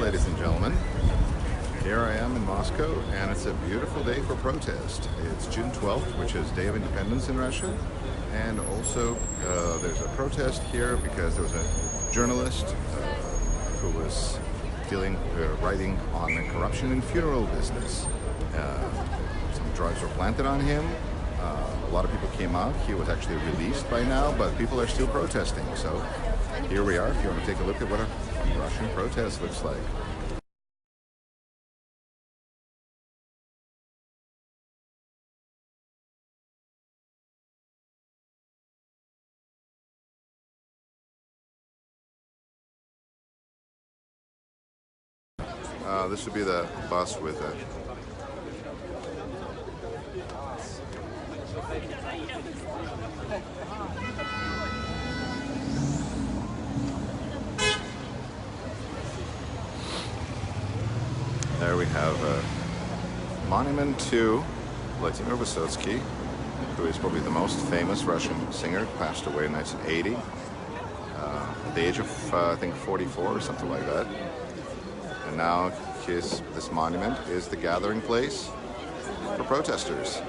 ladies and gentlemen. Here I am in Moscow, and it's a beautiful day for protest. It's June 12th, which is Day of Independence in Russia, and also there's a protest here because there was a journalist who was writing on the corruption in funeral business. Some drugs were planted on him. A lot of people came out. He was actually released by now, but people are still protesting. So here we are, if you want to take a look at what a Russian protest looks like. This would be the bus with it. There we have a monument to Vladimir Vysotsky, who is probably the most famous Russian singer, passed away in 1980, at the age of, I think, 44 or something like that. And now this monument is the gathering place for protesters.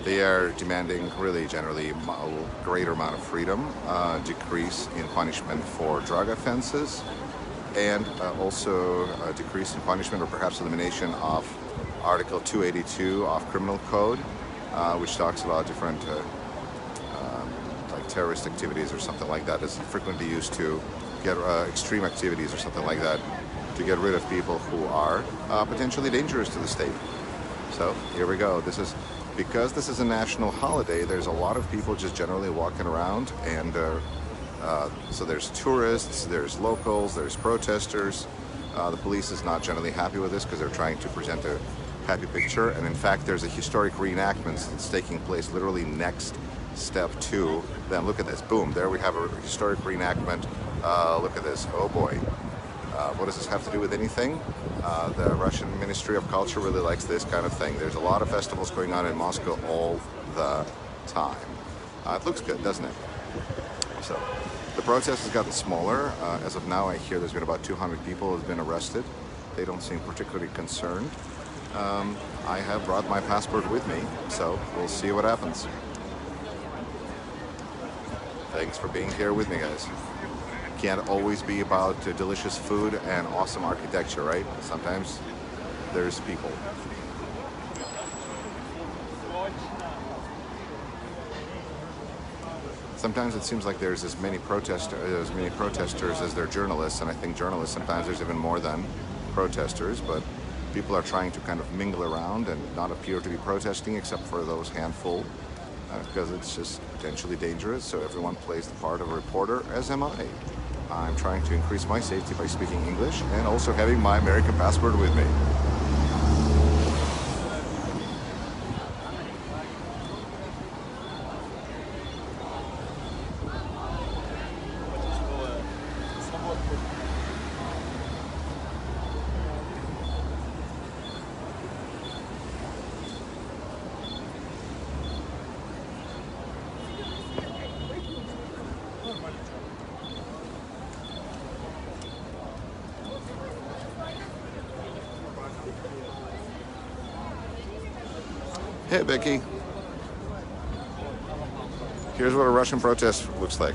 They are demanding really generally a greater amount of freedom, decrease in punishment for drug offenses, and also a decrease in punishment or perhaps elimination of Article 282 of Criminal Code, which talks about different like terrorist activities or something like that is frequently used to get extreme activities or something like that to get rid of people who are potentially dangerous to the state. So here we go. Because this is a national holiday, there's a lot of people just generally walking around, and so there's tourists, there's locals, there's protesters. The police is not generally happy with this because they're trying to present a happy picture, and in fact there's a historic reenactment that's taking place literally next step to them. Look at this, boom, there we have a historic reenactment. Look at this, oh boy. What does this have to do with anything? The Russian Ministry of Culture really likes this kind of thing. There's a lot of festivals going on in Moscow all the time. It looks good, doesn't it? So, the protest has gotten smaller. As of now, I hear there's been about 200 people who have been arrested. They don't seem particularly concerned. I have brought my passport with me, so we'll see what happens. Thanks for being here with me, guys. Can't always be about delicious food and awesome architecture, right? Sometimes there's people. Sometimes it seems like there's as many protesters as there are journalists, and I think journalists, sometimes there's even more than protesters, but people are trying to kind of mingle around and not appear to be protesting except for those handful, because it's just potentially dangerous, so everyone plays the part of a reporter, as am I. I'm trying to increase my safety by speaking English and also having my American passport with me. Hey, Becky. Here's what a Russian protest looks like.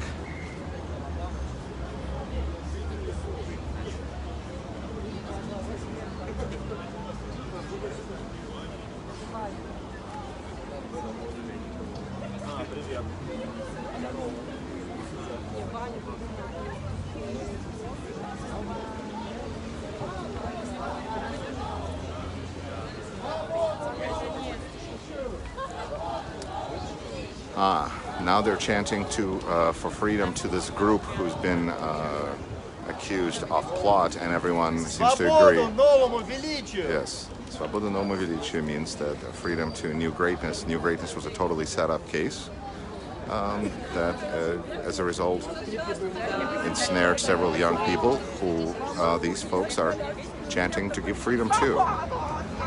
Now they're chanting for freedom to this group who's been accused of plot, and everyone seems to agree. Yes, Svoboda Novому Velичию means that freedom to new greatness. New greatness was a totally set-up case that, as a result, ensnared several young people who these folks are chanting to give freedom to.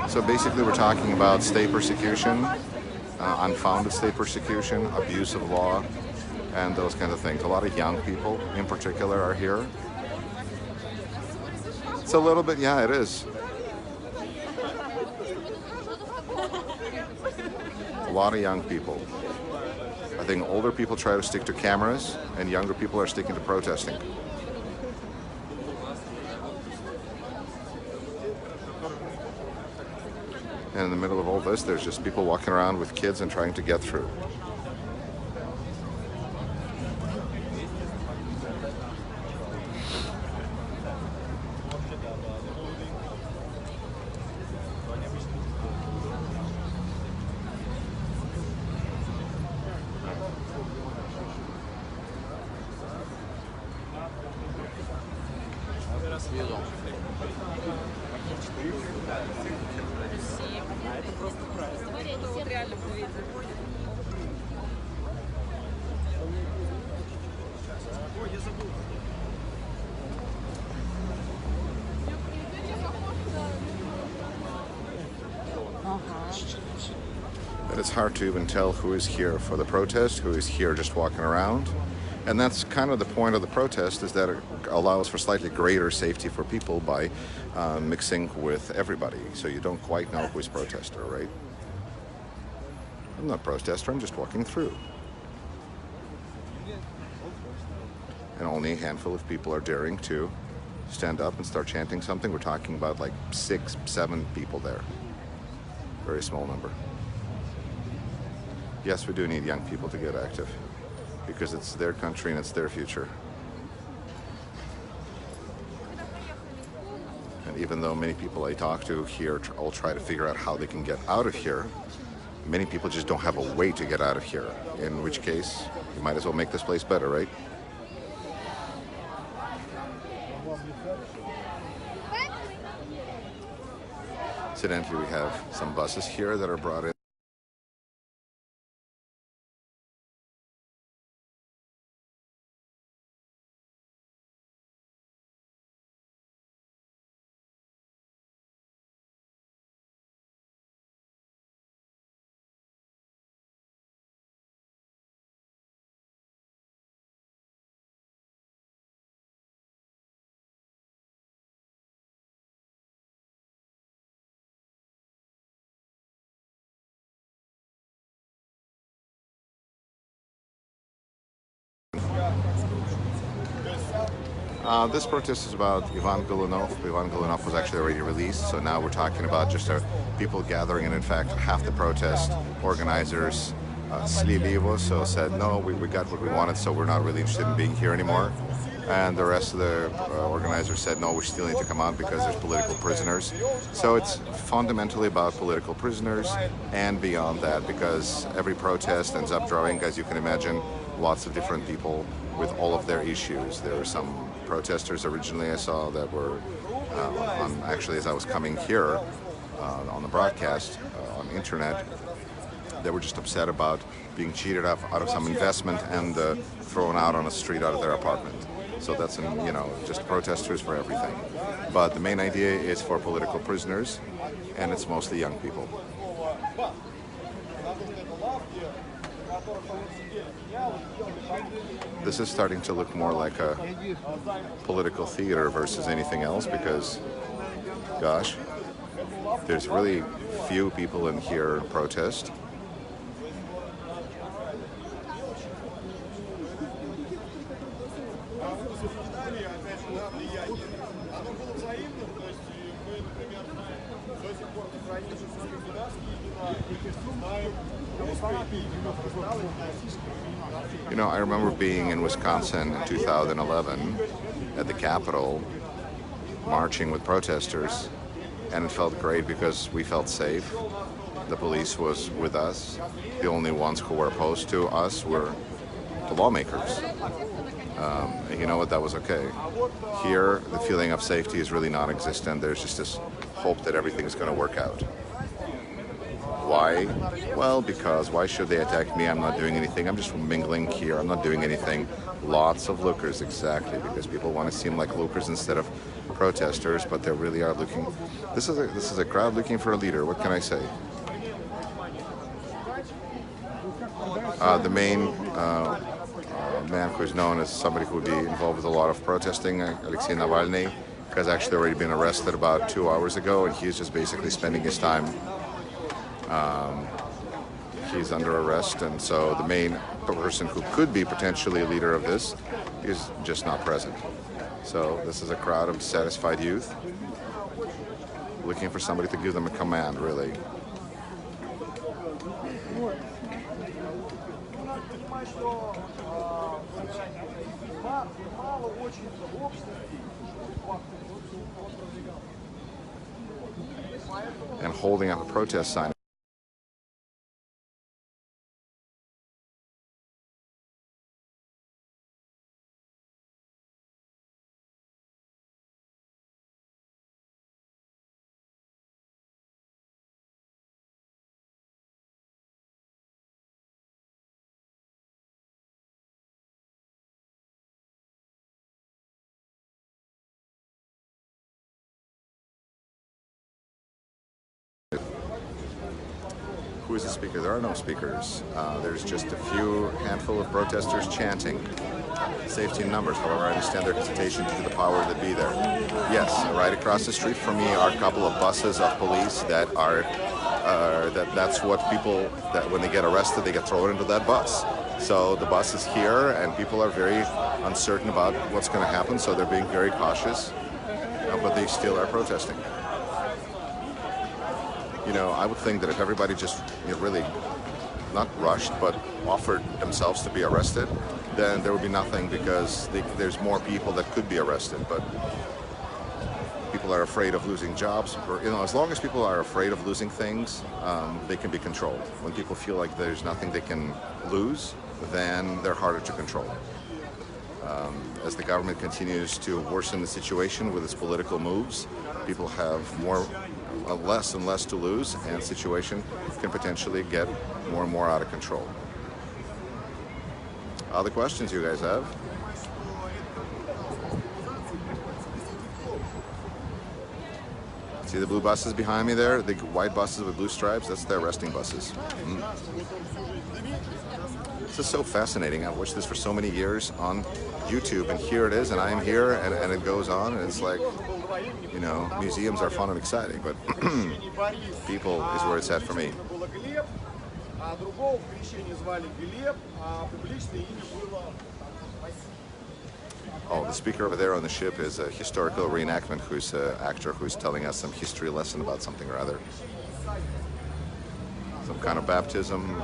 So basically, we're talking about state persecution. Unfounded state persecution, abuse of law, and those kind of things. A lot of young people in particular are here. It's a little bit, yeah, it is. A lot of young people. I think older people try to stick to cameras, and younger people are sticking to protesting. And in the middle of all this, there's just people walking around with kids and trying to get through. That it's hard to even tell who is here for the protest, who is here just walking around. And that's kind of the point of the protest, is that it allows for slightly greater safety for people by mixing with everybody. So you don't quite know who's protester, right? I'm not a protester, I'm just walking through. And only a handful of people are daring to stand up and start chanting something. We're talking about like 6, 7 people there. Very small number. Yes, we do need young people to get active, because it's their country and it's their future. And even though many people I talk to here all try to figure out how they can get out of here, many people just don't have a way to get out of here, in which case you might as well make this place better, right? Incidentally, we have some buses here that are brought in. This protest is about Ivan Golunov. Ivan Golunov was actually already released, so now we're talking about just people gathering, and in fact, half the protest organizers slili, so said, no, we got what we wanted, so we're not really interested in being here anymore. And the rest of the organizers said, no, we still need to come out because there's political prisoners. So it's fundamentally about political prisoners and beyond that, because every protest ends up drawing, as you can imagine, lots of different people with all of their issues. There were some protesters originally I saw that were actually as I was coming here on the broadcast on the internet, they were just upset about being cheated out of some investment and thrown out on a street out of their apartment. So that's, just protesters for everything. But the main idea is for political prisoners, and it's mostly young people. This is starting to look more like a political theater versus anything else, because, gosh, there's really few people in here to protest. I remember being in Wisconsin in 2011 at the Capitol, marching with protesters, and it felt great because we felt safe. The police was with us. The only ones who were opposed to us were the lawmakers. And you know what? That was okay. Here, the feeling of safety is really non-existent. There's just this hope that everything is going to work out. Why? Well, because why should they attack me? I'm not doing anything. I'm just mingling here. I'm not doing anything. Lots of lookers, exactly, because people want to seem like lookers instead of protesters, but they really are looking. This is a crowd looking for a leader. What can I say? The main man who is known as somebody who would be involved with a lot of protesting, Alexei Navalny, has actually already been arrested about 2 hours ago, and he's just basically spending his time. He's under arrest, and so the main person who could be potentially a leader of this is just not present. So this is a crowd of dissatisfied youth looking for somebody to give them a command, really. And holding up a protest sign. Who is the speaker? There are no speakers. There's just a few handful of protesters chanting. Safety in numbers. However, I understand their hesitation due to the power that be there. Yes, right across the street from me are a couple of buses of police that are. That's what people that when they get arrested, they get thrown into that bus. So the bus is here, and people are very uncertain about what's going to happen. So they're being very cautious, but they still are protesting. You know, I would think that if everybody just really not rushed, but offered themselves to be arrested, then there would be nothing because there's more people that could be arrested. But people are afraid of losing jobs. Or, as long as people are afraid of losing things, they can be controlled. When people feel like there's nothing they can lose, then they're harder to control. As the government continues to worsen the situation with its political moves, people have less and less to lose, and the situation can potentially get more and more out of control. Other questions you guys have? See the blue buses behind me there? The white buses with blue stripes? That's their arresting buses. This is so fascinating. I've watched this for so many years on YouTube, and here it is, and I am here, and it goes on, and it's like, museums are fun and exciting, but people is where it's at for me. Oh, the speaker over there on the ship is a historical reenactment who's an actor who's telling us some history lesson about something or other. Some kind of baptism.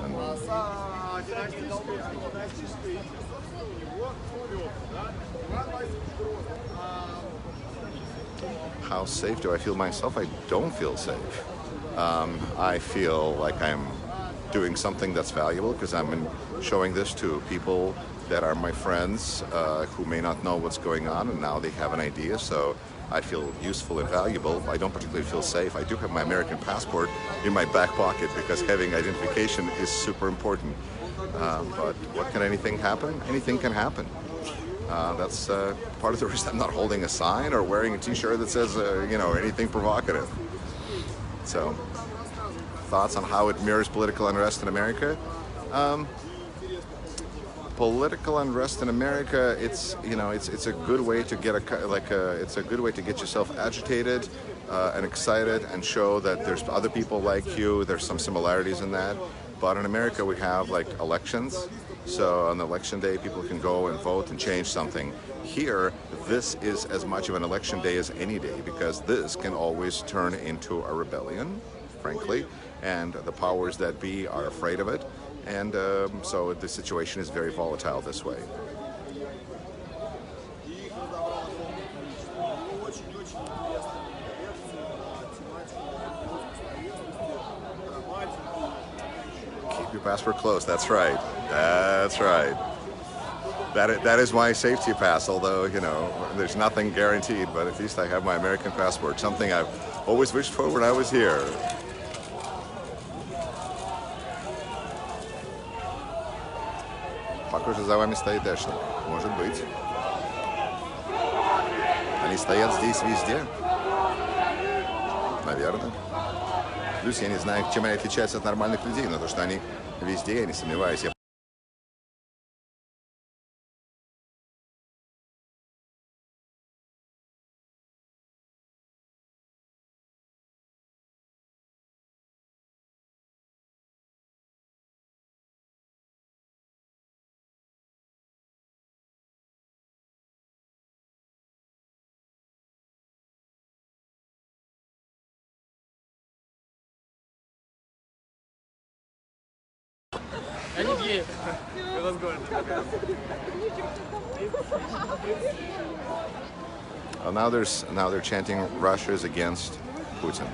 How safe do I feel myself? I don't feel safe. I feel like I'm doing something that's valuable because I'm showing this to people that are my friends who may not know what's going on, and now they have an idea, so I feel useful and valuable. I don't particularly feel safe. I do have my American passport in my back pocket because having identification is super important. But what can anything happen? Anything can happen. That's part of the reason I'm not holding a sign or wearing a t-shirt that says, anything provocative. So, thoughts on how it mirrors political unrest in America? Political unrest in America, it's a good way to get it's a good way to get yourself agitated and excited and show that there's other people like you. There's some similarities in that. But in America, we have elections. So on election day, people can go and vote and change something. Here, this is as much of an election day as any day because this can always turn into a rebellion, frankly, and the powers that be are afraid of it. And so the situation is very volatile this way. Keep your passport close. That's right. That's right. That is my safety pass, although, there's nothing guaranteed, but at least I have my American passport, something I've always wished for when I was here. Похоже, за вами стоит Дэшник. Может быть. Они стоят здесь везде. Наверное. Плюс я не знаю, чем они отличаются от нормальных людей, но то, что они везде, я не сомневаюсь. Well, now they're chanting Russia is against Putin.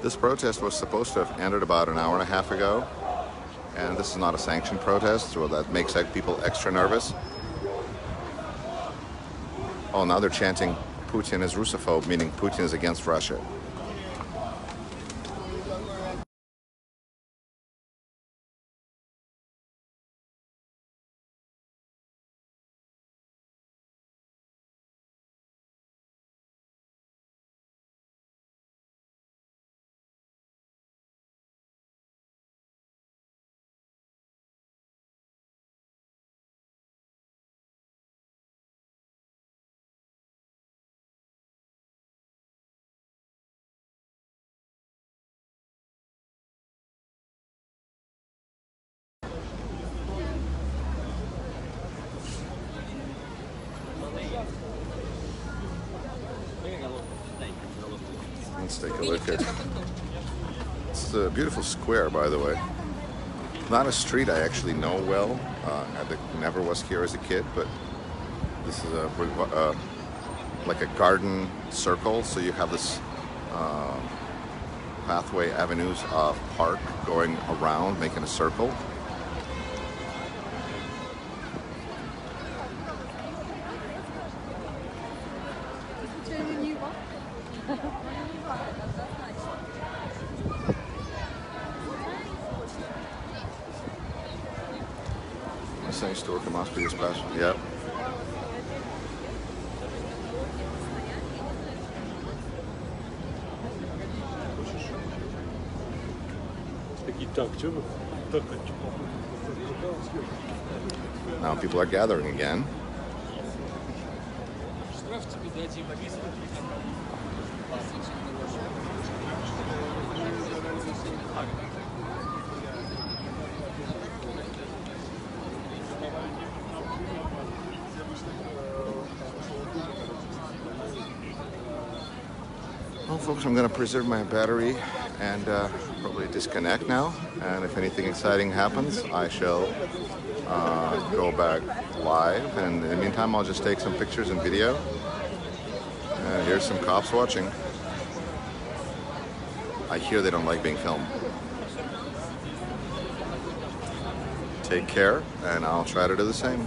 This protest was supposed to have ended about an hour and a half ago, and this is not a sanctioned protest, so that makes people extra nervous. Oh, now they're chanting Putin is Russophobe, meaning Putin is against Russia. Let's take a look at. It's a beautiful square, by the way. Not a street I actually know well. I never was here as a kid, but this is like a garden circle. So you have this pathway, avenues of park going around, making a circle. Sem storken más por espaço. Yep. Now people are gathering again. Well, folks, I'm going to preserve my battery and probably disconnect now. And if anything exciting happens, I shall go back live. And in the meantime, I'll just take some pictures and video. And here's some cops watching. I hear they don't like being filmed. Take care, and I'll try to do the same.